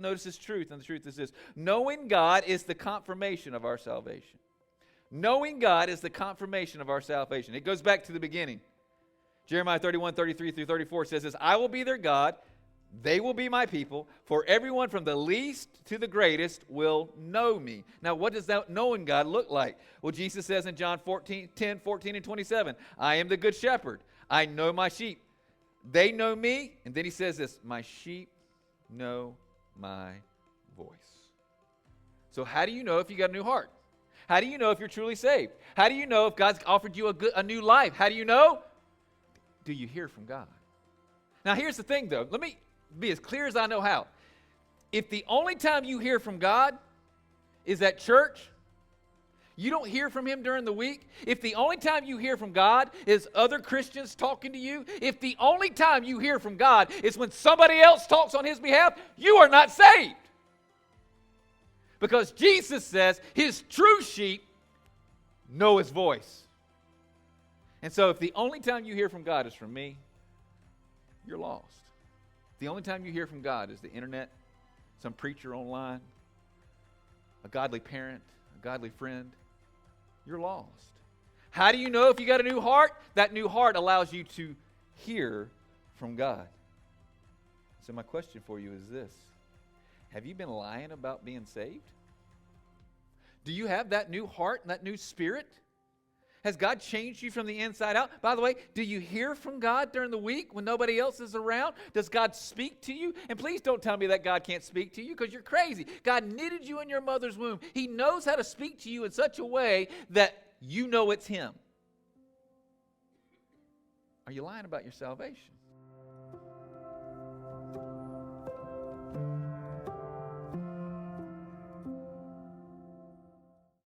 Notice this truth, and the truth is this. Knowing God is the confirmation of our salvation. Knowing God is the confirmation of our salvation. It goes back to the beginning. Jeremiah 31:33-34 says this, I will be their God, they will be my people, for everyone from the least to the greatest will know me. Now, what does that knowing God look like? Well, Jesus says in John 10:14 and 27, I am the good shepherd. I know my sheep. They know me. And then he says this, my sheep know my voice. So how do you know if you got a new heart? How do you know if you're truly saved? How do you know if God's offered you a new life? How do you know? Do you hear from God? Now, here's the thing, though. Let me be as clear as I know how. If the only time you hear from God is at church, you don't hear from Him during the week, if the only time you hear from God is other Christians talking to you, if the only time you hear from God is when somebody else talks on His behalf, you are not saved. Because Jesus says His true sheep know His voice. And so if the only time you hear from God is from me, you're lost. The only time you hear from God is the internet, some preacher online, a godly parent, a godly friend, you're lost. How do you know if you got a new heart? That new heart allows you to hear from God. So my question for you is this. Have you been lying about being saved? Do you have that new heart and that new spirit? Has God changed you from the inside out? By the way, do you hear from God during the week when nobody else is around? Does God speak to you? And please don't tell me that God can't speak to you because you're crazy. God knitted you in your mother's womb. He knows how to speak to you in such a way that you know it's Him. Are you lying about your salvation?